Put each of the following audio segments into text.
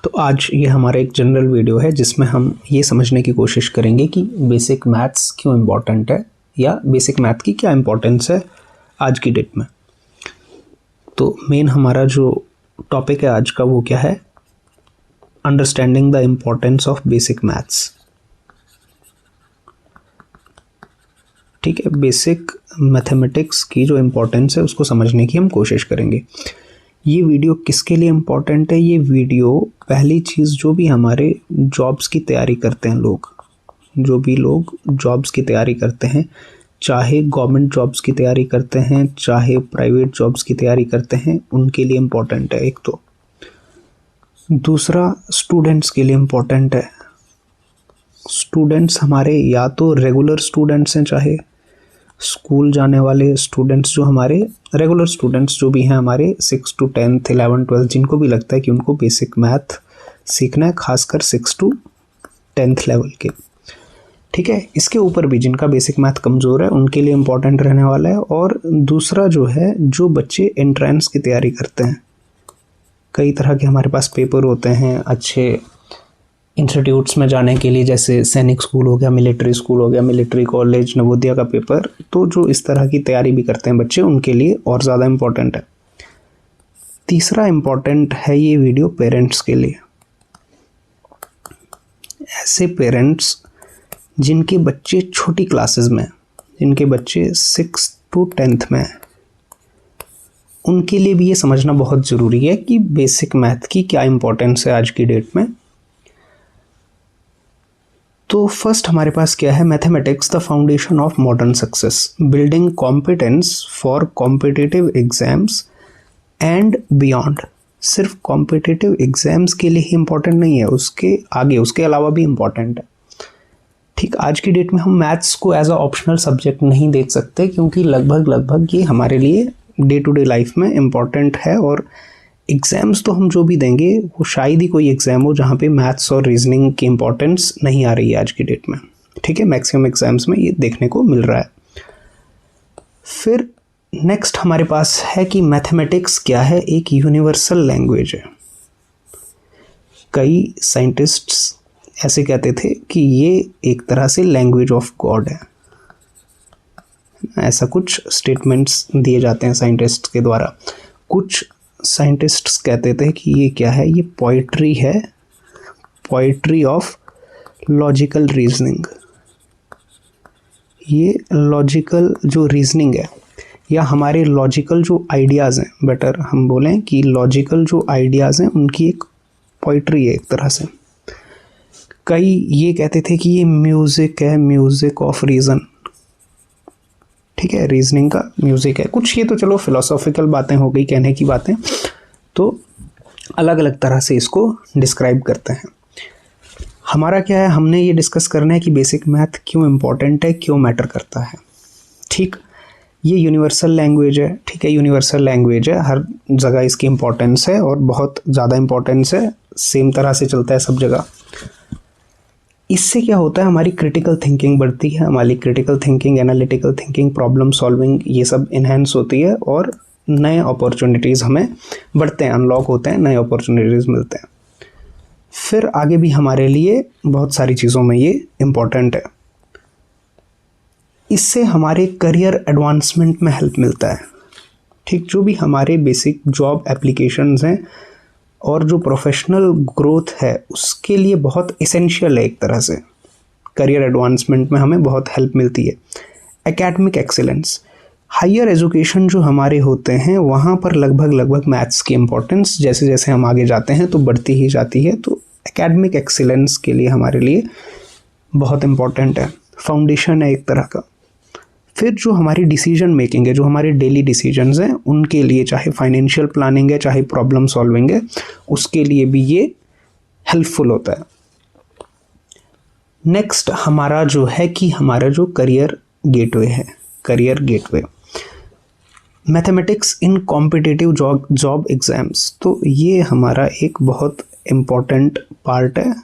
तो आज ये हमारा एक जनरल वीडियो है जिसमें हम ये समझने की कोशिश करेंगे कि बेसिक मैथ्स क्यों इम्पॉर्टेंट है या बेसिक मैथ की क्या इम्पोर्टेंस है आज की डेट में। तो मेन हमारा जो टॉपिक है आज का वो क्या है, understanding the importance of basic maths. ठीक है, बेसिक मैथमेटिक्स की जो इम्पोर्टेंस है उसको समझने की हम कोशिश करेंगे। ये वीडियो किसके लिए इम्पोर्टेंट है? ये वीडियो पहली चीज़ जो भी हमारे जॉब्स की तैयारी करते हैं लोग, जो भी लोग जॉब्स की तैयारी करते हैं, चाहे गवर्नमेंट जॉब्स की तैयारी करते हैं चाहे प्राइवेट जॉब्स की तैयारी करते हैं, उनके लिए इम्पोर्टेंट है एक तो। दूसरा स्टूडेंट्स के लिए इम्पोर्टेंट है। स्टूडेंट्स हमारे या तो रेगुलर स्टूडेंट्स हैं, चाहे स्कूल जाने वाले स्टूडेंट्स, जो हमारे रेगुलर स्टूडेंट्स जो भी हैं हमारे 6 to 10th 11th 12th, जिनको भी लगता है कि उनको बेसिक मैथ सीखना है, खासकर 6 to 10th लेवल के। ठीक है, इसके ऊपर भी जिनका बेसिक मैथ कमज़ोर है उनके लिए इम्पोर्टेंट रहने वाला है। और दूसरा जो है, जो बच्चे एंट्रेंस की तैयारी करते हैं, कई तरह के हमारे पास पेपर होते हैं अच्छे इंस्टीट्यूट्स में जाने के लिए, जैसे सैनिक स्कूल हो गया, मिलिट्री स्कूल हो गया, मिलिट्री कॉलेज, नवोदय का पेपर। तो जो इस तरह की तैयारी भी करते हैं बच्चे, उनके लिए और ज़्यादा इम्पोर्टेंट है। तीसरा इम्पोर्टेंट है ये वीडियो पेरेंट्स के लिए। ऐसे पेरेंट्स जिनके बच्चे छोटी क्लासेस में, जिनके बच्चे 6 to 10th में, उनके लिए भी ये समझना बहुत ज़रूरी है कि बेसिक मैथ की क्या इम्पोर्टेंस है आज की डेट में। तो फर्स्ट हमारे पास क्या है, mathematics the foundation of modern success, building competence for competitive exams and beyond. सिर्फ कॉम्पिटिटिव एग्जाम्स के लिए ही इम्पोर्टेंट नहीं है, उसके आगे उसके अलावा भी इम्पोर्टेंट है। ठीक, आज की डेट में हम मैथ्स को एज अ ऑप्शनल सब्जेक्ट नहीं देख सकते, क्योंकि लगभग ये हमारे लिए डे टू डे लाइफ में इम्पॉर्टेंट है। और एग्ज़ाम्स तो हम जो भी देंगे वो शायद ही कोई एग्ज़ाम हो जहाँ पे मैथ्स और रीजनिंग की इम्पोर्टेंस नहीं आ रही है आज की डेट में। ठीक है, मैक्सिमम एग्ज़ाम्स में ये देखने को मिल रहा है। फिर नेक्स्ट हमारे पास है कि मैथमेटिक्स क्या है, एक यूनिवर्सल लैंग्वेज है। कई साइंटिस्ट्स ऐसे कहते थे कि ये एक तरह से लैंग्वेज ऑफ गॉड है। ऐसा कुछ स्टेटमेंट्स दिए जाते हैं साइंटिस्ट के द्वारा। कुछ साइंटिस्ट्स कहते थे कि ये क्या है, ये पोइट्री है, पोइट्री ऑफ लॉजिकल रीजनिंग। ये लॉजिकल जो रीजनिंग है या हमारे लॉजिकल जो आइडियाज़ हैं, बेटर हम बोलें कि लॉजिकल जो आइडियाज़ हैं उनकी एक पोइट्री है एक तरह से। कई ये कहते थे कि ये म्यूज़िक है, म्यूज़िक ऑफ रीज़न। ठीक है, रीजनिंग का म्यूज़िक है कुछ। ये तो चलो फिलोसॉफिकल बातें हो गई, कहने की बातें, तो अलग अलग तरह से इसको डिस्क्राइब करते हैं। हमारा क्या है, हमने ये डिस्कस करना है कि बेसिक मैथ क्यों इम्पोर्टेंट है, क्यों मैटर करता है। ठीक, ये यूनिवर्सल लैंग्वेज है। ठीक है, यूनिवर्सल लैंग्वेज है, हर जगह इसकी इम्पोर्टेंस है और बहुत ज़्यादा इम्पोर्टेंस है, सेम तरह से चलता है सब जगह। इससे क्या होता है, हमारी क्रिटिकल थिंकिंग बढ़ती है, हमारी critical thinking, analytical thinking, problem solving, ये सब इन्हेंस होती है और नए अपॉर्चुनिटीज़ हमें बढ़ते हैं, अनलॉक होते हैं, नए अपॉर्चुनिटीज़ मिलते हैं। फिर आगे भी हमारे लिए बहुत सारी चीज़ों में ये इम्पॉर्टेंट है। इससे हमारे करियर एडवांसमेंट में हेल्प मिलता है। ठीक, जो भी हमारे बेसिक जॉब एप्लीकेशंस हैं और जो प्रोफेशनल ग्रोथ है उसके लिए बहुत इसेंशियल है एक तरह से। करियर एडवांसमेंट में हमें बहुत हेल्प मिलती है। एकेडमिक एक्सीलेंस, हायर एजुकेशन जो हमारे होते हैं वहाँ पर लगभग मैथ्स की इम्पोर्टेंस जैसे जैसे हम आगे जाते हैं तो बढ़ती ही जाती है। तो एकेडमिक एक्सीलेंस के लिए हमारे लिए बहुत इम्पोर्टेंट है, फाउंडेशन है एक तरह का। फिर जो हमारी डिसीजन मेकिंग है, जो हमारे डेली डिसीजंस हैं, उनके लिए चाहे फाइनेंशियल प्लानिंग है, चाहे प्रॉब्लम सॉल्विंग है, उसके लिए भी ये हेल्पफुल होता है। नेक्स्ट हमारा जो है कि हमारा जो करियर गेटवे है, करियर गेटवे, मैथमेटिक्स इन कॉम्पिटिटिव जॉब एग्ज़ाम्स। तो ये हमारा एक बहुत इम्पॉर्टेंट पार्ट है,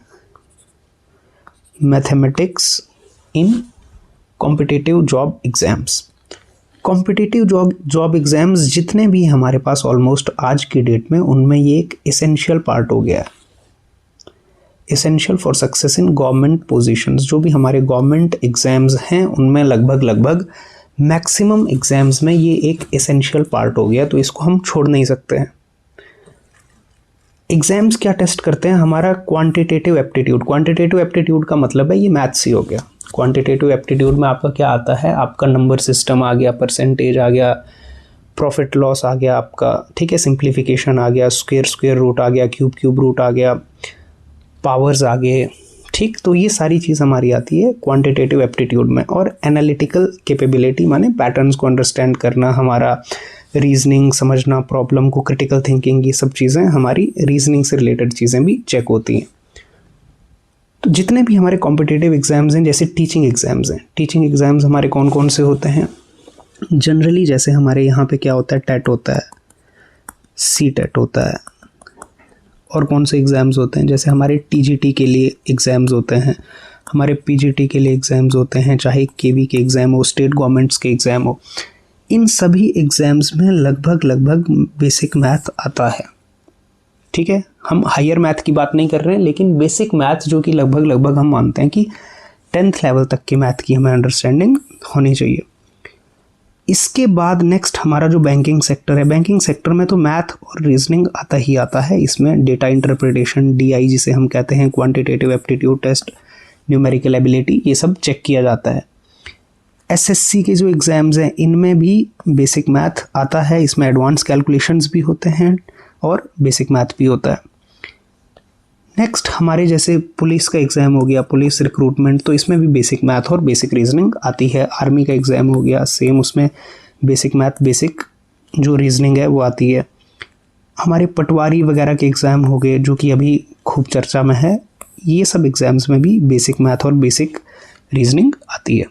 मैथमेटिक्स इन competitive job exams. Competitive job exams जितने भी हमारे पास ऑलमोस्ट आज की डेट में, उनमें ये एक एसेंशियल पार्ट हो गया है। Essential for success in government positions. जो भी हमारे गवर्नमेंट एग्जाम्स हैं उनमें लगभग मैक्सिमम एग्जाम्स में ये एक एसेंशियल पार्ट हो गया, तो इसको हम छोड़ नहीं सकते हैं। एग्जाम्स क्या टेस्ट करते हैं? हमारा क्वांटिटेटिव एप्टीट्यूड। क्वांटिटेटिव एप्टीट्यूड का मतलब है ये मैथ्स ही हो गया। क्वांटिटेटिव एप्टीट्यूड में आपका क्या आता है? आपका नंबर सिस्टम आ गया, परसेंटेज आ गया, प्रॉफिट लॉस आ गया आपका, ठीक है, सिंप्लीफिकेशन आ गया, स्क्वायर रूट आ गया, क्यूब रूट आ गया, पावर्स आ गए, ठीक। तो ये सारी चीज़ हमारी आती है क्वांटिटेटिव एप्टीट्यूड में। और एनालिटिकल कैपेबिलिटी माने पैटर्न्स को अंडरस्टैंड करना, हमारा रीजनिंग समझना, प्रॉब्लम को, क्रिटिकल थिंकिंग, ये सब चीज़ें हमारी रीजनिंग से रिलेटेड चीज़ें भी चेक होती हैं। तो जितने भी हमारे कॉम्पिटिटिव एग्जाम्स हैं, जैसे टीचिंग एग्जाम्स हैं, टीचिंग एग्जाम्स हमारे कौन कौन से होते हैं? जनरली जैसे हमारे यहाँ पे क्या होता है, टेट होता है, सी टेट होता है, और कौन से एग्ज़ाम्स होते हैं, जैसे हमारे टीजीटी के लिए एग्ज़ाम्स होते हैं, हमारे पीजीटी के लिए एग्ज़ाम्स होते हैं, चाहे केवी के एग्ज़ाम हो, स्टेट गवर्नमेंट्स के एग्ज़ाम हो। इन सभी एग्ज़ाम्स में लगभग बेसिक मैथ आता है, ठीक है। हम हायर मैथ की बात नहीं कर रहे हैं, लेकिन बेसिक मैथ जो कि लगभग हम मानते हैं कि 10th लेवल तक के मैथ की हमें अंडरस्टैंडिंग होनी चाहिए। इसके बाद नेक्स्ट हमारा जो बैंकिंग सेक्टर है, बैंकिंग सेक्टर में तो मैथ और रीजनिंग आता ही आता है। इसमें डेटा इंटरप्रिटेशन, डीआई जिसे हम कहते हैं, quantitative aptitude test, numerical ability, ये सब चेक किया जाता है। एसएससी के जो एग्ज़ाम्स हैं इनमें भी बेसिक मैथ आता है, इसमें एडवांस कैलकुलेशंस भी होते हैं और बेसिक मैथ भी होता है। नेक्स्ट हमारे जैसे पुलिस का एग्ज़ाम हो गया, पुलिस रिक्रूटमेंट, तो इसमें भी बेसिक मैथ और बेसिक रीजनिंग आती है। आर्मी का एग्ज़ाम हो गया, सेम, उसमें बेसिक मैथ, बेसिक जो रीजनिंग है वो आती है। हमारे पटवारी वगैरह के एग्ज़ाम हो गए जो कि अभी खूब चर्चा में है, ये सब एग्ज़ाम्स में भी बेसिक मैथ और बेसिक रीजनिंग आती है।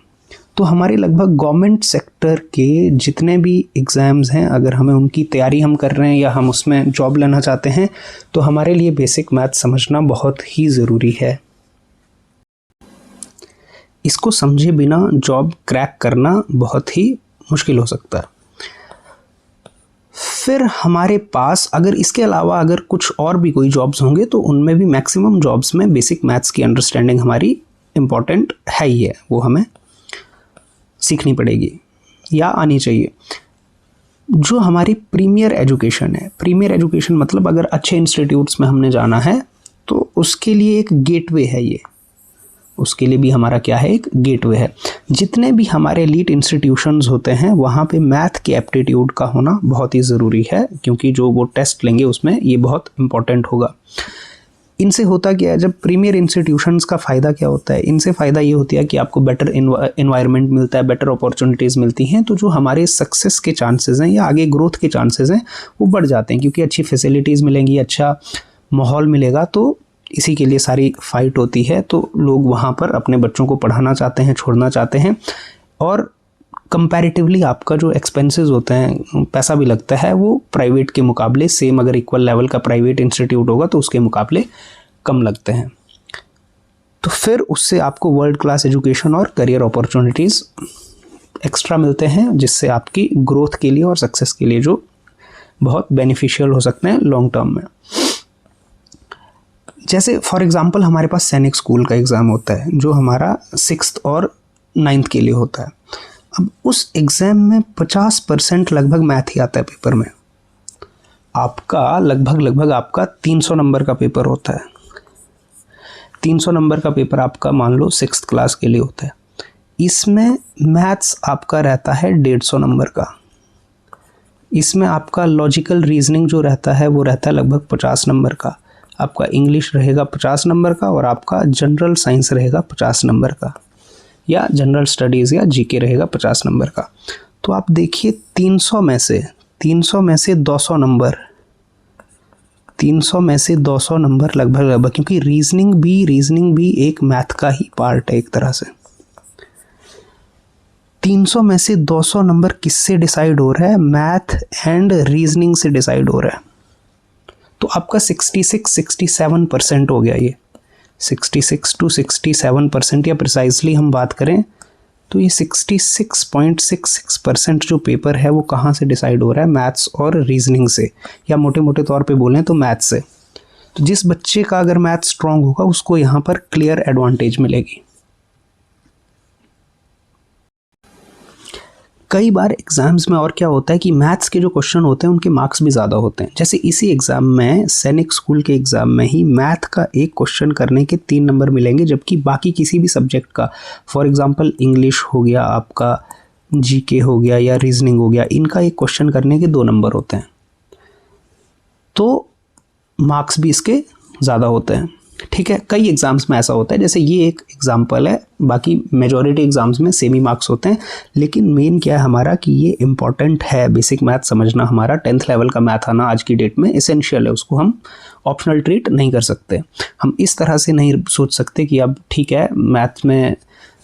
तो हमारे लगभग गवर्नमेंट सेक्टर के जितने भी एग्ज़ाम्स हैं, अगर हमें उनकी तैयारी हम कर रहे हैं या हम उसमें जॉब लेना चाहते हैं, तो हमारे लिए बेसिक मैथ समझना बहुत ही ज़रूरी है। इसको समझे बिना जॉब क्रैक करना बहुत ही मुश्किल हो सकता है। फिर हमारे पास अगर इसके अलावा अगर कुछ और भी कोई जॉब्स होंगे तो उनमें भी मैक्सिमम जॉब्स में बेसिक मैथ्स की अंडरस्टैंडिंग हमारी इम्पॉर्टेंट है ही है, वो हमें सीखनी पड़ेगी या आनी चाहिए। जो हमारी प्रीमियर एजुकेशन है, प्रीमियर एजुकेशन मतलब अगर अच्छे इंस्टीट्यूट्स में हमने जाना है तो उसके लिए एक गेटवे है, ये उसके लिए भी हमारा क्या है, एक गेटवे है। जितने भी हमारे एलीट इंस्टीट्यूशंस होते हैं वहाँ पे मैथ के एप्टीट्यूड का होना बहुत ही ज़रूरी है, क्योंकि जो वो टेस्ट लेंगे उसमें ये बहुत इंपॉर्टेंट होगा। इनसे होता क्या है, जब प्रीमियर इंस्टीट्यूशंस का फ़ायदा क्या होता है, इनसे फ़ायदा ये होती है कि आपको बेटर इन्वायरमेंट मिलता है, बेटर अपॉर्चुनिटीज़ मिलती हैं, तो जो हमारे सक्सेस के चांसेस हैं या आगे ग्रोथ के चांसेस हैं वो बढ़ जाते हैं, क्योंकि अच्छी फैसिलिटीज़ मिलेंगी, अच्छा माहौल मिलेगा। तो इसी के लिए सारी फाइट होती है, तो लोग वहाँ पर अपने बच्चों को पढ़ाना चाहते हैं, छोड़ना चाहते हैं, और कंपैरेटिवली आपका जो एक्सपेंसेस होते हैं, पैसा भी लगता है, वो प्राइवेट के मुकाबले, सेम अगर इक्वल लेवल का प्राइवेट इंस्टीट्यूट होगा तो उसके मुकाबले कम लगते हैं। तो फिर उससे आपको वर्ल्ड क्लास एजुकेशन और करियर अपॉर्चुनिटीज़ एक्स्ट्रा मिलते हैं, जिससे आपकी ग्रोथ के लिए और सक्सेस के लिए जो बहुत बेनिफिशियल हो सकते हैं लॉन्ग टर्म में। जैसे फॉर एग्जांपल हमारे पास सैनिक स्कूल का एग्ज़ाम होता है जो हमारा 6th और 9th के लिए होता है। अब उस एग्ज़ाम में 50% लगभग मैथ ही आता है पेपर में। आपका लगभग आपका 300 नंबर का पेपर होता है। 300 नंबर का पेपर आपका मान लो 6th क्लास के लिए होता है। इसमें मैथ्स आपका रहता है 150 नंबर का। इसमें आपका लॉजिकल रीजनिंग जो रहता है वो रहता है लगभग 50 नंबर का। आपका इंग्लिश रहेगा 50 नंबर का, और आपका जनरल साइंस रहेगा 50 नंबर का, या जनरल स्टडीज़ या जीके रहेगा 50 नंबर का। तो आप देखिए 300 में से 200 नंबर, 300 में से 200 नंबर लगभग, क्योंकि रीजनिंग भी एक मैथ का ही पार्ट है एक तरह से। 300 में से 200 नंबर किससे डिसाइड हो रहा है? मैथ एंड रीजनिंग से डिसाइड हो रहा है। तो आपका 66-67% हो गया। ये 66 to 67%, या प्रिसाइजली हम बात करें तो ये 66.66% जो पेपर है वो कहाँ से डिसाइड हो रहा है? मैथ्स और रीजनिंग से, या मोटे मोटे तौर पे बोलें तो मैथ्स से। तो जिस बच्चे का अगर मैथ स्ट्रांग होगा उसको यहाँ पर क्लियर एडवांटेज मिलेगी। कई बार एग्जाम्स में और क्या होता है कि मैथ्स के जो क्वेश्चन होते हैं उनके मार्क्स भी ज़्यादा होते हैं। जैसे इसी एग्ज़ाम में, सैनिक स्कूल के एग्ज़ाम में ही मैथ का एक क्वेश्चन करने के 3 नंबर मिलेंगे, जबकि बाकी किसी भी सब्जेक्ट का, फॉर एग्जांपल इंग्लिश हो गया, आपका जीके हो गया या रीजनिंग हो गया, इनका एक क्वेश्चन करने के 2 नंबर होते हैं, तो मार्क्स भी इसके ज़्यादा होते हैं। ठीक है, कई एग्ज़ाम्स में ऐसा होता है, जैसे ये एक एग्जाम्पल है, बाकी मेजॉरिटी एग्ज़ाम्स में सेम ही मार्क्स होते हैं। लेकिन मेन क्या है हमारा कि ये इंपॉर्टेंट है, बेसिक मैथ समझना हमारा 10th लेवल का मैथ आना आज की डेट में एसेंशियल है, उसको हम ऑप्शनल ट्रीट नहीं कर सकते। हम इस तरह से नहीं सोच सकते कि अब ठीक है मैथ में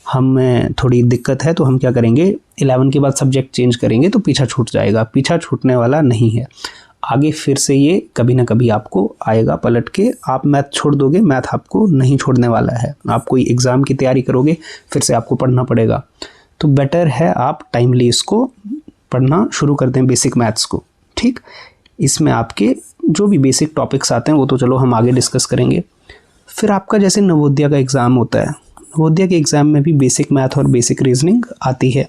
हमें थोड़ी दिक्कत है तो हम क्या करेंगे 11 के बाद सब्जेक्ट चेंज करेंगे तो पीछा छूट जाएगा। पीछा छूटने वाला नहीं है, आगे फिर से ये कभी ना कभी आपको आएगा पलट के। आप मैथ छोड़ दोगे, मैथ आपको नहीं छोड़ने वाला है। आप कोई एग्ज़ाम की तैयारी करोगे, फिर से आपको पढ़ना पड़ेगा, तो बेटर है आप टाइमली इसको पढ़ना शुरू कर दें, बेसिक मैथ्स को। ठीक, इसमें आपके जो भी बेसिक टॉपिक्स आते हैं वो तो चलो हम आगे डिस्कस करेंगे। फिर आपका जैसे नवोदया का एग्ज़ाम होता है, नवोदया के एग्ज़ाम में भी बेसिक मैथ और बेसिक रीजनिंग आती है।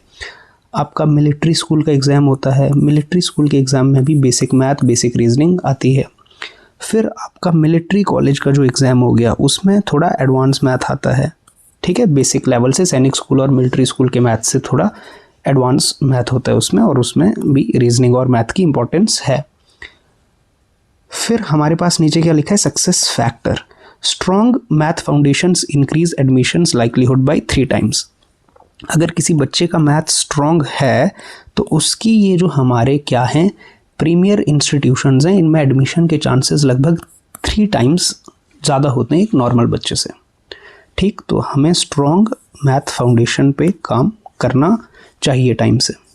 आपका मिलिट्री स्कूल का एग्ज़ाम होता है, मिलिट्री स्कूल के एग्ज़ाम में भी बेसिक मैथ बेसिक रीजनिंग आती है। फिर आपका मिलिट्री कॉलेज का जो एग्ज़ाम हो गया उसमें थोड़ा एडवांस मैथ आता है। ठीक है, बेसिक लेवल से सैनिक स्कूल और मिलिट्री स्कूल के मैथ से थोड़ा एडवांस मैथ होता है उसमें, और उसमें भी रीजनिंग और मैथ की इंपॉर्टेंस है। फिर हमारे पास नीचे क्या लिखा है, success factor, strong math foundations increase admissions likelihood by 3 times। अगर किसी बच्चे का मैथ स्ट्रॉन्ग है तो उसकी ये जो हमारे क्या हैं प्रीमियर इंस्टीट्यूशंस हैं, इनमें एडमिशन के चांसेस लगभग 3 times ज़्यादा होते हैं एक नॉर्मल बच्चे से। ठीक, तो हमें स्ट्रॉन्ग मैथ फाउंडेशन पे काम करना चाहिए टाइम से।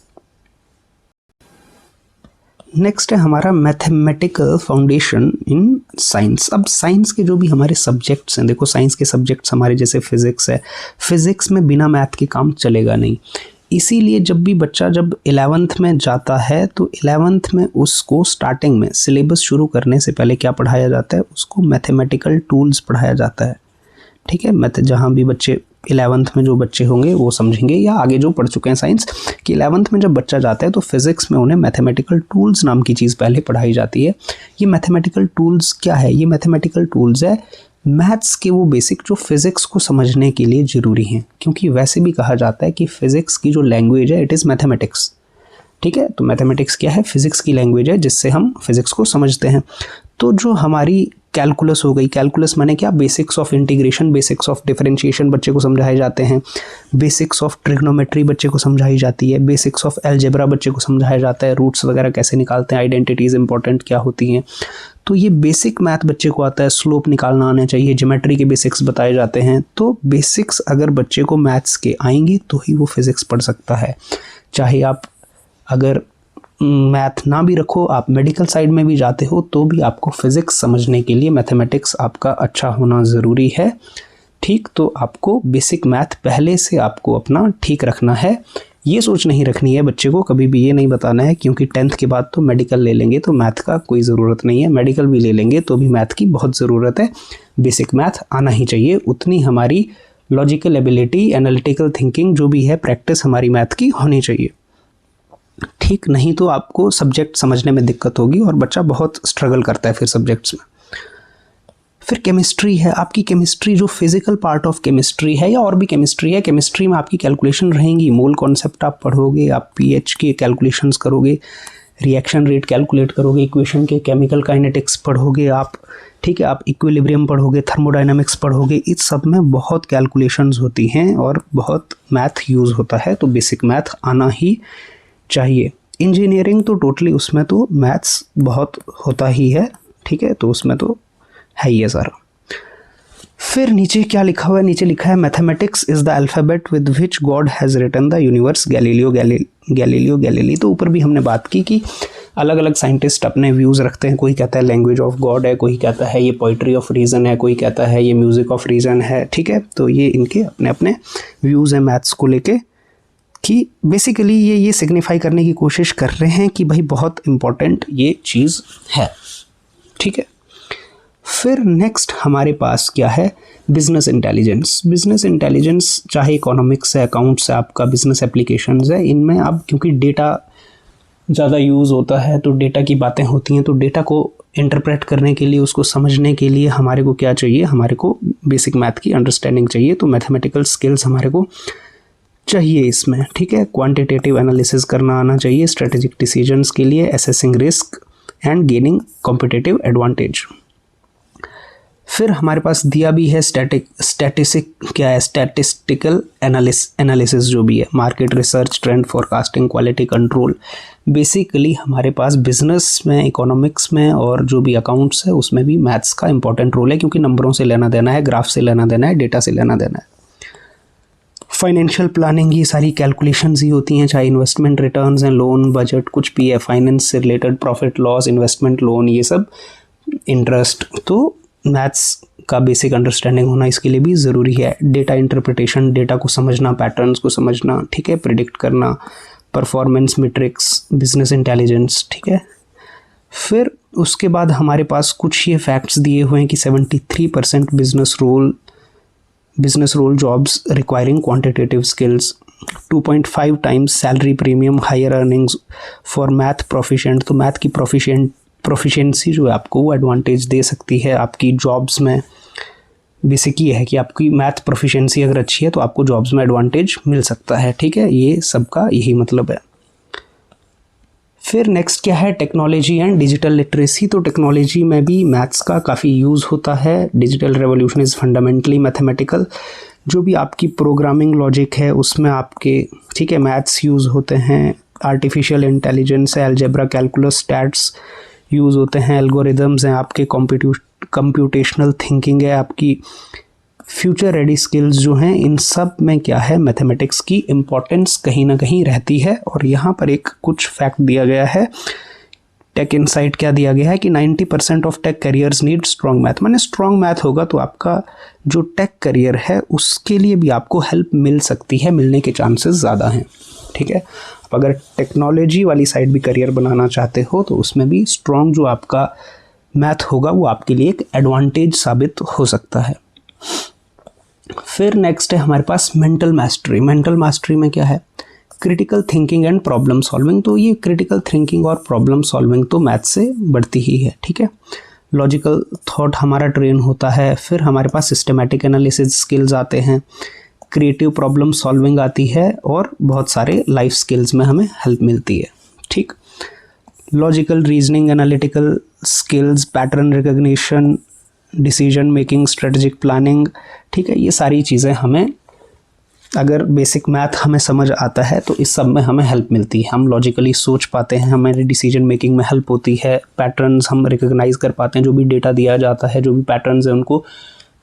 नेक्स्ट है हमारा मैथमेटिकल फाउंडेशन इन साइंस। अब साइंस के जो भी हमारे सब्जेक्ट्स हैं, देखो साइंस के सब्जेक्ट्स हमारे जैसे फिज़िक्स है, फिज़िक्स में बिना मैथ के काम चलेगा नहीं। इसीलिए जब भी बच्चा जब 11th में जाता है तो 11th में उसको स्टार्टिंग में सिलेबस शुरू करने से पहले क्या पढ़ाया जाता है, उसको मैथमेटिकल टूल्स पढ़ाया जाता है। ठीक है, मैथ जहाँ भी बच्चे 11th में जो बच्चे होंगे वो समझेंगे, या आगे जो पढ़ चुके हैं साइंस, कि 11th में जब बच्चा जाता है तो फिज़िक्स में उन्हें मैथमेटिकल टूल्स नाम की चीज़ पहले पढ़ाई जाती है। ये मैथमेटिकल टूल्स क्या है, ये मैथमेटिकल टूल्स है मैथ्स के वो बेसिक जो फिज़िक्स को समझने के लिए ज़रूरी हैं, क्योंकि वैसे भी कहा जाता है कि फ़िज़िक्स की जो लैंग्वेज है इट इज़ मैथमेटिक्स। ठीक है, तो मैथमेटिक्स क्या है, फिज़िक्स की लैंग्वेज है जिससे हम फिज़िक्स को समझते हैं। तो जो हमारी कैलकुलस हो गई, कैलकुलस माने क्या, basics of integration, basics of differentiation बच्चे को समझाए जाते हैं, बेसिक्स ऑफ ट्रिग्नोमेट्री बच्चे को समझाई जाती है, बेसिक्स ऑफ अलजेब्रा बच्चे को समझाया जाता है, रूट्स वगैरह कैसे निकालते हैं, आइडेंटिटीज़ इंपॉर्टेंट क्या होती हैं, तो ये बेसिक मैथ बच्चे को आता है। स्लोप निकालना आना चाहिए, ज्योमेट्री के बेसिक्स बताए जाते हैं। तो बेसिक्स अगर बच्चे को मैथ्स के आएंगी तो ही वो फिज़िक्स पढ़ सकता है। चाहे आप अगर मैथ ना भी रखो, आप मेडिकल साइड में भी जाते हो, तो भी आपको फिज़िक्स समझने के लिए मैथमेटिक्स आपका अच्छा होना ज़रूरी है। ठीक, तो आपको बेसिक मैथ पहले से आपको अपना ठीक रखना है। ये सोच नहीं रखनी है बच्चे को, कभी भी ये नहीं बताना है क्योंकि 10th के बाद तो मेडिकल ले लेंगे तो मैथ का कोई ज़रूरत नहीं है, मेडिकल भी ले लेंगे तो भी मैथ की बहुत ज़रूरत है। बेसिक मैथ आना ही चाहिए, उतनी हमारी लॉजिकल एबिलिटी, एनालिटिकल थिंकिंग जो भी है, प्रैक्टिस हमारी मैथ की होनी चाहिए। ठीक, नहीं तो आपको सब्जेक्ट समझने में दिक्कत होगी और बच्चा बहुत स्ट्रगल करता है फिर सब्जेक्ट्स में। फिर केमिस्ट्री है, आपकी केमिस्ट्री जो फिजिकल पार्ट ऑफ केमिस्ट्री है या और भी केमिस्ट्री है, केमिस्ट्री में आपकी कैलकुलेशन रहेंगी, मोल कॉन्सेप्ट आप पढ़ोगे, आप पीएच के कैलकुलेशंस करोगे, रिएक्शन रेट कैलकुलेट करोगे, इक्वेशन के केमिकल काइनेटिक्स पढ़ोगे आप। ठीक है, आप इक्विलिब्रियम पढ़ोगे, थर्मोडाइनमिक्स पढ़ोगे, इस सब में बहुत कैलकुलेशंस होती हैं और बहुत मैथ यूज़ होता है, तो बेसिक मैथ आना ही चाहिए। इंजीनियरिंग तो टोटली उसमें तो मैथ्स बहुत होता ही है। ठीक है, तो उसमें तो है ही है सारा। फिर नीचे क्या लिखा हुआ है, नीचे लिखा है mathematics is the alphabet with which God has written the universe, Galileo Galilei. तो ऊपर भी हमने बात की कि अलग अलग साइंटिस्ट अपने व्यूज़ रखते हैं। कोई कहता है लैंग्वेज ऑफ गॉड है, कोई कहता है ये पोइट्री ऑफ रीज़न है, कोई कहता है ये म्यूज़िक ऑफ रीज़न है। ठीक है, तो ये इनके अपने अपने व्यूज़ हैं मैथ्स को लेके, कि बेसिकली ये सिग्निफाई करने की कोशिश कर रहे हैं कि भाई बहुत इम्पोर्टेंट ये चीज़ है। ठीक है, फिर नेक्स्ट हमारे पास क्या है, बिजनेस इंटेलिजेंस। बिजनेस इंटेलिजेंस चाहे इकोनॉमिक्स है, अकाउंट्स है, आपका बिजनेस एप्लीकेशंस है, इनमें अब क्योंकि डेटा ज़्यादा यूज़ होता है तो डेटा की बातें होती हैं, तो डेटा को इंटरप्रेट करने के लिए, उसको समझने के लिए हमारे को क्या चाहिए, हमारे को बेसिक मैथ की अंडरस्टैंडिंग चाहिए। तो मैथमेटिकल स्किल्स हमारे को चाहिए इसमें, ठीक है। क्वांटिटेटिव एनालिसिस करना आना चाहिए स्ट्रेटेजिक डिसीजंस के लिए, assessing risk and gaining competitive advantage. फिर हमारे पास दिया भी है स्टैटिस्टिकल एनालिसिस जो भी है, market research, trend forecasting, quality control. Basically हमारे पास बिजनेस में, इकोनॉमिक्स में और जो भी अकाउंट्स है उसमें भी मैथ्स का इंपॉर्टेंट रोल है, क्योंकि नंबरों से लेना देना है, ग्राफ से लेना देना है, डेटा से लेना देना है। फाइनेंशियल प्लानिंग, ये सारी कैलकुलेशंस ही होती हैं, चाहे इन्वेस्टमेंट रिटर्न्स हैं, लोन, बजट, कुछ भी है, फाइनेंस से related, profit loss, investment loan, ये सब, इंटरेस्ट। तो मैथ्स का बेसिक अंडरस्टैंडिंग होना इसके लिए भी ज़रूरी है। डेटा इंटरप्रिटेशन, डेटा को समझना, पैटर्न्स को समझना, ठीक है, प्रिडिक्ट करना, परफॉर्मेंस मैट्रिक्स, बिजनेस इंटेलिजेंस, ठीक है। फिर उसके बाद हमारे पास कुछ ये फैक्ट्स दिए हुए हैं कि 73% business role jobs requiring quantitative skills, 2.5 times salary premium, higher earnings for math proficient. तो मैथ की प्रोफिशिएंसी जो है आपको वो एडवांटेज दे सकती है आपकी जॉब्स में। बेसिक ये है कि आपकी मैथ प्रोफिशिएंसी अगर अच्छी है तो आपको जॉब्स में एडवांटेज मिल सकता है, ठीक है। ये सबका यही मतलब है। फिर नेक्स्ट क्या है, टेक्नोलॉजी एंड डिजिटल लिटरेसी। तो टेक्नोलॉजी में भी मैथ्स का काफ़ी यूज़ होता है। Digital revolution is fundamentally mathematical. जो भी आपकी प्रोग्रामिंग लॉजिक है उसमें आपके, ठीक है, मैथ्स यूज़ होते हैं। आर्टिफिशियल इंटेलिजेंस है, अलजेब्रा, कैलकुलस, स्टैट्स यूज़ होते हैं, एल्गोरिदम्स हैं आपके, कंप्यूटेशनल थिंकिंग है आपकी, फ्यूचर रेडी स्किल्स जो हैं, इन सब में क्या है, मैथमेटिक्स की इम्पोर्टेंस कहीं ना कहीं रहती है। और यहाँ पर एक कुछ फैक्ट दिया गया है, टेक इनसाइट क्या दिया गया है कि 90% of tech careers need strong math. माने स्ट्रॉन्ग मैथ होगा तो आपका जो टेक करियर है उसके लिए भी आपको हेल्प मिल सकती है, मिलने के चांसेस ज़्यादा हैं, ठीक है। अब अगर टेक्नोलॉजी वाली साइड भी करियर बनाना चाहते हो तो उसमें भी स्ट्रॉन्ग जो आपका मैथ होगा वो आपके लिए एक एडवांटेज साबित हो सकता है। फिर नेक्स्ट है हमारे पास मेंटल मास्टरी। मेंटल मास्टरी में क्या है, critical thinking and problem solving. तो ये क्रिटिकल थिंकिंग और प्रॉब्लम सॉल्विंग तो मैथ से बढ़ती ही है, ठीक है। लॉजिकल थॉट हमारा ट्रेन होता है। फिर हमारे पास सिस्टमैटिक एनालिसिस स्किल्स आते हैं, क्रिएटिव प्रॉब्लम सॉल्विंग आती है और बहुत सारे लाइफ स्किल्स में हमें हेल्प मिलती है, ठीक। Logical reasoning, analytical skills, pattern recognition, decision making, strategic planning, ठीक है। ये सारी चीज़ें हमें, अगर बेसिक मैथ हमें समझ आता है तो इस सब में हमें हेल्प मिलती है। हम लॉजिकली सोच पाते हैं, हमारी डिसीजन मेकिंग में हेल्प होती है। पैटर्न्स हम रिकग्नाइज कर पाते हैं, जो भी डेटा दिया जाता है, जो भी पैटर्न्स हैं उनको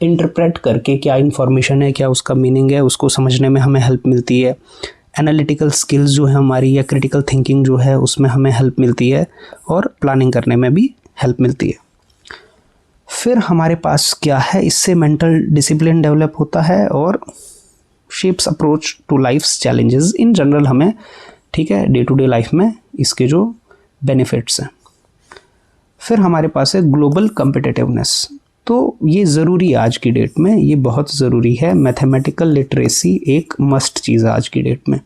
इंटरप्रेट करके क्या इन्फॉर्मेशन है, क्या उसका मीनिंग है, उसको समझने में हमें हेल्प मिलती है। एनालिटिकल स्किल्स जो है हमारी, या क्रिटिकल थिंकिंग जो है उसमें हमें हेल्प मिलती है और प्लानिंग करने में भी हेल्प मिलती है। फिर हमारे पास क्या है, इससे मेंटल डिसिप्लिन डेवलप होता है और shapes approach to life's challenges in general हमें, ठीक है, डे टू डे लाइफ में इसके जो बेनिफिट्स हैं। फिर हमारे पास है ग्लोबल कम्पिटिटिवनेस। तो ये ज़रूरी है आज की डेट में, ये बहुत ज़रूरी है। मैथमेटिकल लिटरेसी एक मस्ट चीज़ है आज की डेट में।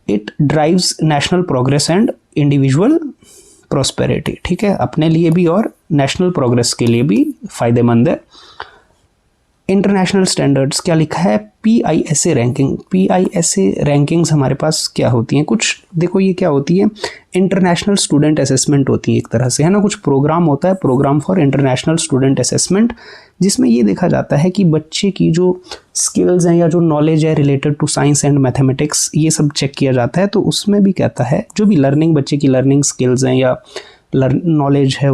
It drives national progress and individual prosperity, ठीक है, अपने लिए भी और नेशनल प्रोग्रेस के लिए भी फ़ायदेमंद है। इंटरनेशनल स्टैंडर्ड्स क्या लिखा है, PISA रैंकिंग। PISA रैंकिंग्स हमारे पास क्या होती हैं, कुछ देखो ये क्या होती है, इंटरनेशनल स्टूडेंट असेसमेंट होती है एक तरह से, है ना। कुछ प्रोग्राम होता है, program for international student assessment, जिसमें ये देखा जाता है कि बच्चे की जो स्किल्स हैं या जो नॉलेज है related to science and mathematics, ये सब चेक किया जाता है। तो उसमें भी कहता है जो भी लर्निंग, बच्चे की लर्निंग स्किल्स हैं या नॉलेज है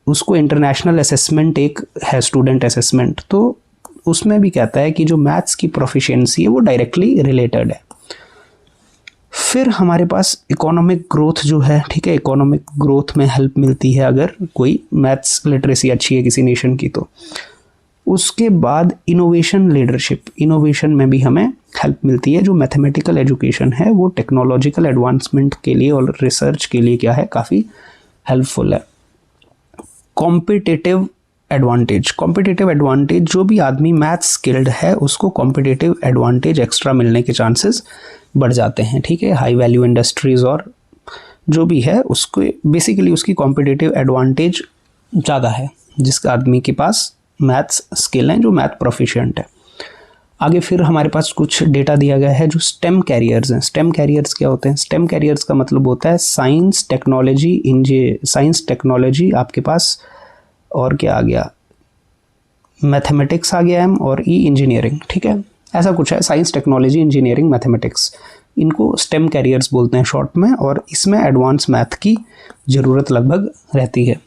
उसको इंटरनेशनल असेसमेंट एक है, स्टूडेंट असेसमेंट, तो उसमें भी कहता है कि जो मैथ्स की प्रोफिशिएंसी है वो डायरेक्टली रिलेटेड है। फिर हमारे पास इकोनॉमिक ग्रोथ जो है, ठीक है, इकोनॉमिक ग्रोथ में हेल्प मिलती है अगर कोई मैथ्स लिटरेसी अच्छी है किसी नेशन की तो। उसके बाद इनोवेशन लीडरशिप, इनोवेशन में भी हमें हेल्प मिलती है। जो मैथमेटिकल एजुकेशन है वो टेक्नोलॉजिकल एडवांसमेंट के लिए और रिसर्च के लिए क्या है, काफ़ी हेल्पफुल है। कॉम्पिटिटिव एडवांटेज, कॉम्पिटिटिव एडवांटेज, जो भी आदमी मैथ स्किल्ड है उसको कॉम्पिटिटिव एडवांटेज एक्स्ट्रा मिलने के चांसेस बढ़ जाते हैं, ठीक है। हाई वैल्यू इंडस्ट्रीज़ और जो भी है उसको बेसिकली उसकी कॉम्पिटिटिव एडवांटेज ज़्यादा है जिस आदमी के पास मैथ्स स्किल है, जो मैथ प्रोफिशिएंट है। आगे फिर हमारे पास कुछ डेटा दिया गया है जो स्टेम कैरियर्स हैं। स्टेम कैरियर्स क्या होते हैं? स्टेम कैरियर्स का मतलब होता है साइंस टेक्नोलॉजी आपके पास, और क्या आ गया, मैथमेटिक्स आ गया, एम, और ई इंजीनियरिंग, ठीक है, ऐसा कुछ है। साइंस टेक्नोलॉजी इंजीनियरिंग मैथमेटिक्स, इनको स्टेम कैरियर्स बोलते हैं शॉर्ट में, और इसमें एडवांस मैथ की ज़रूरत लगभग रहती है।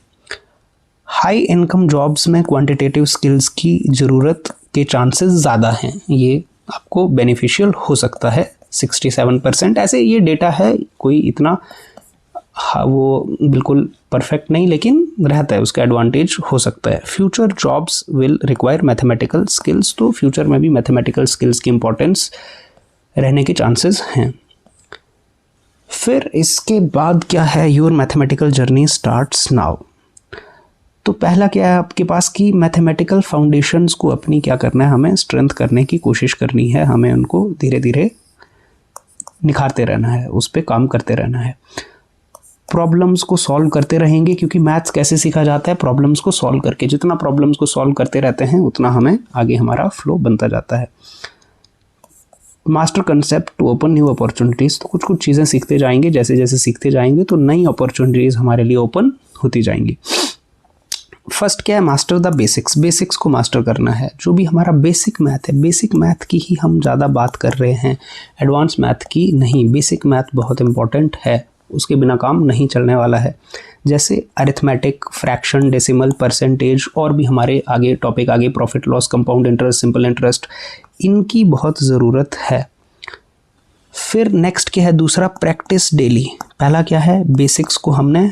हाई इनकम जॉब्स में क्वांटिटेटिव स्किल्स की ज़रूरत के चांसेस ज़्यादा हैं, ये आपको बेनिफिशियल हो सकता है 67%। ऐसे ये डेटा है, कोई इतना वो बिल्कुल परफेक्ट नहीं, लेकिन रहता है, उसका एडवांटेज हो सकता है। Future jobs will require mathematical skills, तो फ्यूचर में भी मैथमेटिकल स्किल्स की इंपॉर्टेंस रहने के चांसेस हैं। फिर इसके बाद क्या है? Your mathematical journey starts now. तो पहला क्या है आपके पास कि मैथमेटिकल फाउंडेशंस को अपनी क्या करना है, हमें स्ट्रेंथ करने की कोशिश करनी है, हमें उनको धीरे धीरे निखारते रहना है, उस पर काम करते रहना है। प्रॉब्लम्स को सॉल्व करते रहेंगे, क्योंकि मैथ्स कैसे सीखा जाता है? प्रॉब्लम्स को सॉल्व करके। जितना प्रॉब्लम्स को सॉल्व करते रहते हैं उतना हमें आगे हमारा फ्लो बनता जाता है। Master concept to open new opportunities, तो कुछ कुछ चीज़ें सीखते जाएंगे, जैसे जैसे सीखते जाएंगे तो नई अपॉर्चुनिटीज़ हमारे लिए ओपन होती जाएंगी। फर्स्ट क्या है? मास्टर द बेसिक्स, बेसिक्स को मास्टर करना है। जो भी हमारा बेसिक मैथ है, बेसिक मैथ की ही हम ज़्यादा बात कर रहे हैं, एडवांस मैथ की नहीं। बेसिक मैथ बहुत इंपॉर्टेंट है, उसके बिना काम नहीं चलने वाला है। जैसे अरिथमेटिक, फ्रैक्शन, डेसिमल, परसेंटेज, और भी हमारे आगे टॉपिक आगे profit loss, compound interest, simple interest, इनकी बहुत ज़रूरत है। फिर नेक्स्ट क्या है? दूसरा, प्रैक्टिस डेली। पहला क्या है? बेसिक्स को हमने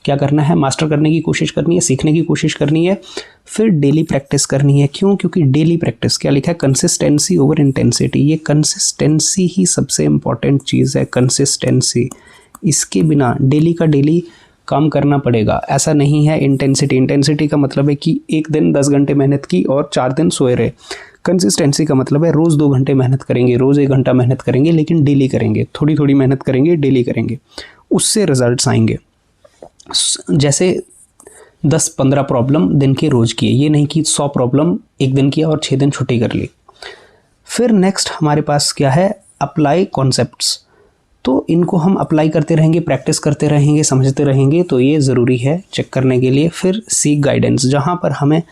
क्या करना है? मास्टर करने की कोशिश करनी है, सीखने की कोशिश करनी है। फिर डेली प्रैक्टिस करनी है। क्यों? क्योंकि डेली प्रैक्टिस, क्या लिखा है? Consistency over intensity. ये कंसिस्टेंसी ही सबसे इम्पॉर्टेंट चीज़ है, कंसिस्टेंसी। इसके बिना डेली का डेली काम करना पड़ेगा। ऐसा नहीं है इंटेंसिटी, इंटेंसिटी का मतलब है कि एक दिन 10 घंटे मेहनत की और 4 दिन सोए रहे। कंसिस्टेंसी का मतलब है रोज़ 2 घंटे मेहनत करेंगे, रोज़ 1 घंटा मेहनत करेंगे, लेकिन डेली करेंगे, थोड़ी थोड़ी मेहनत करेंगे, डेली करेंगे, उससे रिजल्ट्स आएंगे। जैसे 10-15 प्रॉब्लम दिन के रोज़ किए, ये नहीं कि 100 प्रॉब्लम एक दिन किया और 6 दिन छुट्टी कर ली। फिर नेक्स्ट हमारे पास क्या है? Apply concepts. तो इनको हम अप्लाई करते रहेंगे, प्रैक्टिस करते रहेंगे, समझते रहेंगे, तो ये ज़रूरी है चेक करने के लिए। फिर सीक गाइडेंस, जहाँ पर हमें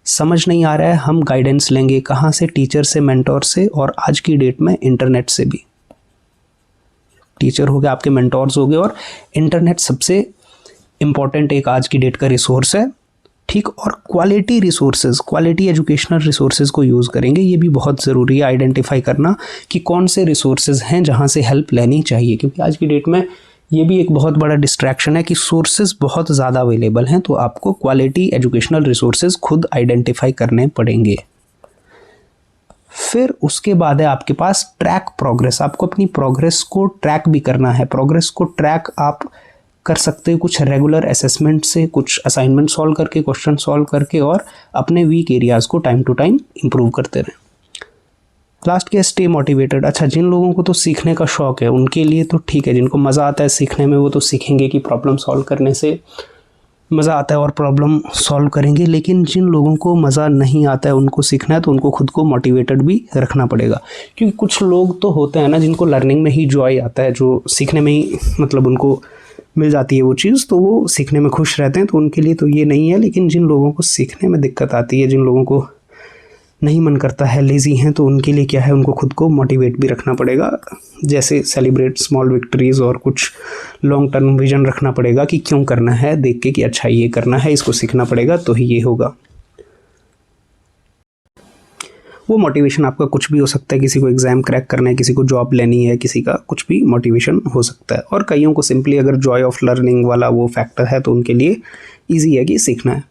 समझ नहीं आ रहा है हम गाइडेंस लेंगे, कहाँ से? टीचर से, मेंटोर से, और आज की डेट में इंटरनेट से भी। टीचर हो गए, आपके मेंटोर्स हो गए, और इंटरनेट सबसे इम्पॉर्टेंट एक आज की डेट का रिसोर्स है, ठीक। और quality resources, quality educational resources को यूज़ करेंगे। ये भी बहुत ज़रूरी है आइडेंटिफाई करना कि कौन से रिसोर्सेज हैं जहाँ से हेल्प लेनी चाहिए, क्योंकि आज की डेट में ये भी एक बहुत बड़ा डिस्ट्रैक्शन है कि सोर्सेज बहुत ज़्यादा अवेलेबल हैं, तो आपको क्वालिटी एजुकेशनल रिसोर्सेज खुद आइडेंटिफाई करने पड़ेंगे। फिर उसके बाद है आपके पास ट्रैक प्रोग्रेस। आपको अपनी प्रोग्रेस को ट्रैक भी करना है। प्रोग्रेस को ट्रैक आप कर सकते हो कुछ रेगुलर असेसमेंट से, कुछ असाइनमेंट सॉल्व करके, क्वेश्चन सॉल्व करके, और अपने वीक एरियाज़ को टाइम टू टाइम इंप्रूव करते रहें। लास्ट क्या? Stay motivated. अच्छा, जिन लोगों को तो सीखने का शौक़ है उनके लिए तो ठीक है, जिनको मज़ा आता है सीखने में वो तो सीखेंगे कि प्रॉब्लम सॉल्व करने से मज़ा आता है और प्रॉब्लम सॉल्व करेंगे। लेकिन जिन लोगों को मज़ा नहीं आता है उनको सीखना है, तो उनको खुद को मोटिवेटेड भी रखना पड़ेगा। क्योंकि कुछ लोग तो होते हैं ना जिनको लर्निंग में ही जॉय आता है, जो सीखने में ही मतलब उनको मिल जाती है वो चीज़, तो वो सीखने में खुश रहते हैं, तो उनके लिए तो ये नहीं है। लेकिन जिन लोगों को सीखने में दिक्कत आती है, जिन लोगों को नहीं मन करता है, लेज़ी हैं, तो उनके लिए क्या है? उनको खुद को मोटिवेट भी रखना पड़ेगा। जैसे सेलिब्रेट स्मॉल विक्ट्रीज़, और कुछ लॉन्ग टर्म विजन रखना पड़ेगा कि क्यों करना है, देख के कि अच्छा ये करना है, इसको सीखना पड़ेगा, तो ही ये होगा। वो मोटिवेशन आपका कुछ भी हो सकता है, किसी को एग्ज़ाम क्रैक करना है, किसी को जॉब लेनी है, किसी का कुछ भी मोटिवेशन हो सकता है। और कईयों को सिंपली अगर जॉय ऑफ लर्निंग वाला वो फैक्टर है तो उनके लिए ईजी है कि सीखना है।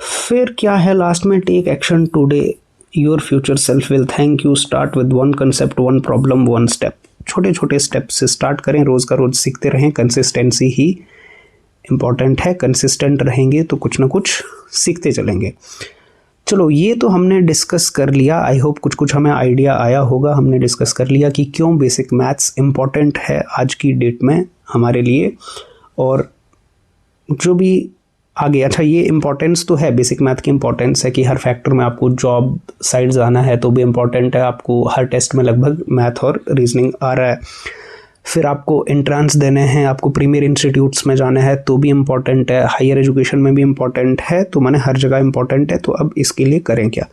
फिर क्या है लास्ट में? Take action today, your future self will thank you. Start with 1 concept, 1 problem, 1 step. छोटे छोटे स्टेप से स्टार्ट करें, रोज़ का रोज़ सीखते रहें, कंसिस्टेंसी ही इम्पॉर्टेंट है, कंसिस्टेंट रहेंगे तो कुछ ना कुछ सीखते चलेंगे। चलो ये तो हमने डिस्कस कर लिया, आई होप कुछ कुछ हमें आइडिया आया होगा। हमने डिस्कस कर लिया कि क्यों बेसिक मैथ्स इम्पॉर्टेंट है आज की डेट में हमारे लिए, और जो भी आगे, अच्छा ये इम्पोर्टेंस तो है, बेसिक मैथ की इम्पोर्टेंस है कि हर फैक्टर में आपको जॉब साइड जाना है तो भी इम्पोर्टेंट है, आपको हर टेस्ट में लगभग मैथ और रीजनिंग आ रहा है, फिर आपको एंट्रेंस देने हैं, आपको प्रीमियर इंस्टीट्यूट्स में जाना है तो भी इम्पोर्टेंट है, हायर एजुकेशन में भी इम्पोर्टेंट है, तो माने हर जगह इम्पोर्टेंट है। तो अब इसके लिए करें क्या,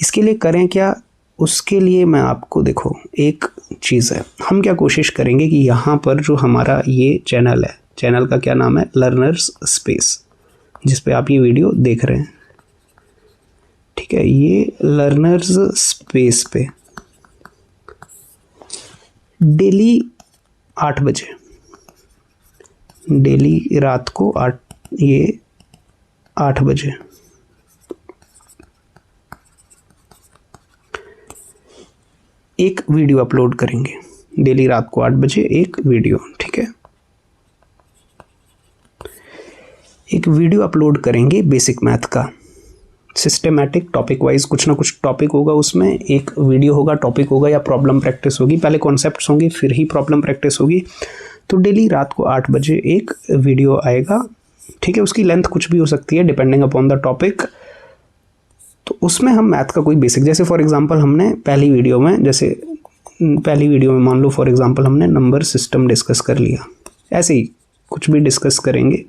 इसके लिए करें क्या, उसके लिए मैं आपको, देखो एक चीज़ है, हम क्या कोशिश करेंगे कि यहाँ पर जो हमारा ये चैनल है, चैनल का क्या नाम है, लर्नर्स स्पेस, जिस पे आप ये वीडियो देख रहे हैं, ठीक है, ये लर्नर्स स्पेस पे डेली 8 बजे, डेली रात को 8 बजे एक वीडियो अपलोड करेंगे, डेली रात को 8 बजे एक वीडियो, ठीक है, एक वीडियो अपलोड करेंगे बेसिक मैथ का, सिस्टेमैटिक टॉपिक वाइज, कुछ ना कुछ टॉपिक होगा उसमें, एक वीडियो होगा, टॉपिक होगा या प्रॉब्लम प्रैक्टिस होगी, पहले कॉन्सेप्ट्स होंगे फिर ही प्रॉब्लम प्रैक्टिस होगी। तो डेली रात को 8 बजे एक वीडियो आएगा, ठीक है, उसकी लेंथ कुछ भी हो सकती है डिपेंडिंग अपॉन द टॉपिक। तो उसमें हम मैथ का कोई बेसिक, जैसे फॉर एग्जांपल हमने पहली वीडियो में मान लो फॉर एग्जांपल हमने नंबर सिस्टम डिस्कस कर लिया, ऐसे ही कुछ भी डिस्कस करेंगे।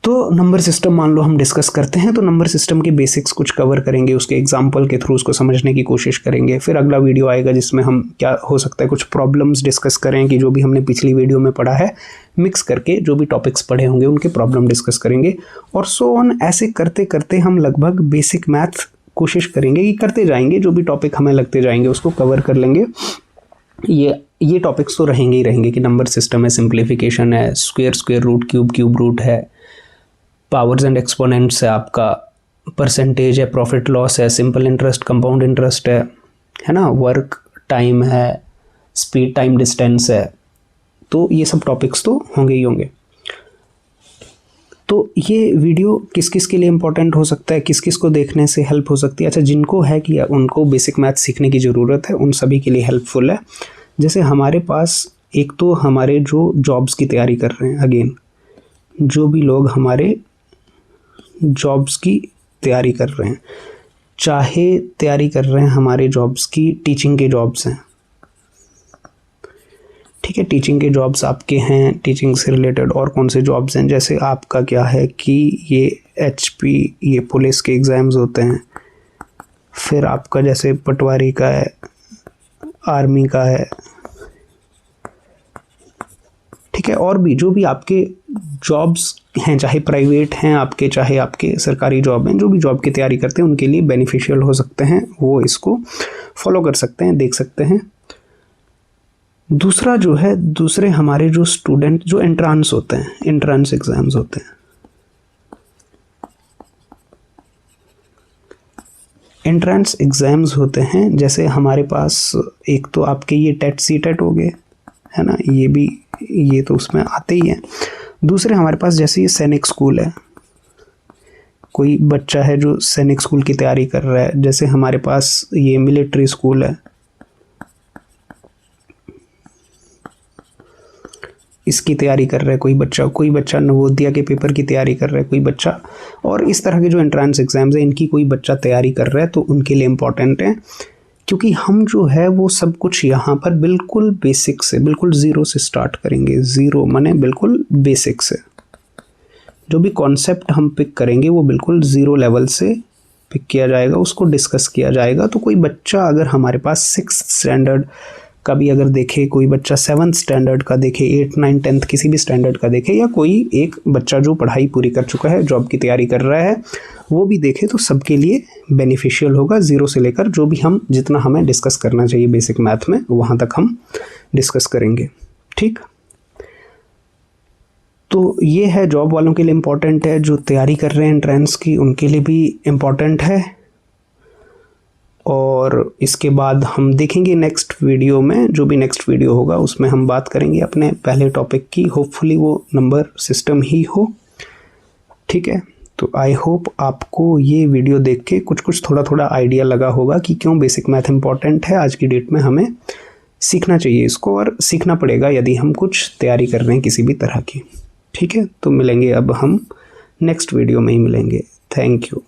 तो नंबर सिस्टम मान लो हम डिस्कस करते हैं, तो नंबर सिस्टम के बेसिक्स कुछ कवर करेंगे, उसके एग्जांपल के थ्रू उसको समझने की कोशिश करेंगे। फिर अगला वीडियो आएगा जिसमें हम क्या हो सकता है कुछ प्रॉब्लम्स डिस्कस करें कि जो भी हमने पिछली वीडियो में पढ़ा है मिक्स करके जो भी टॉपिक्स पढ़े होंगे उनके प्रॉब्लम डिस्कस करेंगे, और सो ऑन, ऐसे करते करते हम लगभग बेसिक मैथ कोशिश करेंगे कि करते जाएंगे, जो भी टॉपिक हमें लगते जाएंगे उसको कवर कर लेंगे। ये टॉपिक्स तो रहेंगे ही रहेंगे कि नंबर सिस्टम है, सिंप्लीफिकेशन है, स्क्वायर रूट, क्यूब रूट है, पावर्स एंड एक्सपोनेंट्स है, आपका परसेंटेज है, प्रॉफिट लॉस है, सिंपल इंटरेस्ट, कंपाउंड इंटरेस्ट है ना, वर्क टाइम है, स्पीड टाइम डिस्टेंस है, तो ये सब टॉपिक्स तो होंगे ही होंगे। तो ये वीडियो किस किस के लिए इम्पोर्टेंट हो सकता है, किस किस को देखने से हेल्प हो सकती है, अच्छा जिनको है कि उनको बेसिक मैथ सीखने की ज़रूरत है उन सभी के लिए हेल्पफुल है। जैसे हमारे पास एक तो हमारे जो जॉब्स की तैयारी कर रहे हैं, अगेन जो भी लोग हमारे जॉब्स की तैयारी कर रहे हैं, चाहे तैयारी कर रहे हैं हमारे जॉब्स की, टीचिंग के जॉब्स हैं, ठीक है, टीचिंग के जॉब्स आपके हैं, टीचिंग से रिलेटेड और कौन से जॉब्स हैं, जैसे आपका क्या है कि ये HP, ये पुलिस के एग्ज़ाम्स होते हैं, फिर आपका जैसे पटवारी का है, आर्मी का है, ठीक है, और भी जो भी आपके जॉब्स हैं, चाहे प्राइवेट हैं आपके, चाहे आपके सरकारी जॉब हैं, जो भी जॉब की तैयारी करते हैं उनके लिए बेनिफिशियल हो सकते हैं, वो इसको फॉलो कर सकते हैं, देख सकते हैं। दूसरा जो है, दूसरे हमारे जो स्टूडेंट जो एंट्रेंस होते हैं, एंट्रेंस एग्जाम्स होते हैं, एंट्रेंस एग्जाम्स होते हैं, जैसे हमारे पास एक तो आपके ये टेट सीटेट हो गए, है ना, ये तो उसमें आते ही हैं। दूसरे हमारे पास जैसे ये सैनिक स्कूल है, कोई बच्चा है जो सैनिक स्कूल की तैयारी कर रहा है, जैसे हमारे पास ये मिलिट्री स्कूल है, इसकी तैयारी कर रहा है कोई बच्चा नवोदया के पेपर की तैयारी कर रहा है कोई बच्चा, और इस तरह के जो एंट्रेंस एग्जाम्स हैं इनकी कोई बच्चा तैयारी कर रहा है तो उनके लिए इम्पॉर्टेंट है, क्योंकि हम जो है वो सब कुछ यहाँ पर बिल्कुल बेसिक से, बिल्कुल ज़ीरो से स्टार्ट करेंगे। ज़ीरो माने बिल्कुल बेसिक से, जो भी कॉन्सेप्ट हम पिक करेंगे वो बिल्कुल ज़ीरो लेवल से पिक किया जाएगा, उसको डिस्कस किया जाएगा। तो कोई बच्चा अगर हमारे पास 6th स्टैंडर्ड का भी अगर देखे, कोई बच्चा 7th स्टैंडर्ड का देखे, 8th 9th 10th किसी भी स्टैंडर्ड का देखे, या कोई एक बच्चा जो पढ़ाई पूरी कर चुका है, जॉब की तैयारी कर रहा है, वो भी देखे, तो सबके लिए बेनिफिशियल होगा। ज़ीरो से लेकर जो भी हम जितना हमें डिस्कस करना चाहिए बेसिक मैथ में वहाँ तक हम डिस्कस करेंगे, ठीक। तो ये है जॉब वालों के लिए इम्पॉर्टेंट है, जो तैयारी कर रहे हैं एंट्रेंस की उनके लिए भी इम्पॉर्टेंट है। और इसके बाद हम देखेंगे नेक्स्ट वीडियो में, जो भी नेक्स्ट वीडियो होगा उसमें हम बात करेंगे अपने पहले टॉपिक की। होपफुली वो नंबर सिस्टम ही हो, ठीक है। तो आई होप आपको ये वीडियो देख के कुछ थोड़ा थोड़ा आइडिया लगा होगा कि क्यों बेसिक मैथ इंपॉर्टेंट है। आज की डेट में हमें सीखना चाहिए इसको, और सीखना पड़ेगा यदि हम कुछ तैयारी कर रहे हैं किसी भी तरह की, ठीक है। तो मिलेंगे अब हम नेक्स्ट वीडियो में ही मिलेंगे। Thank you.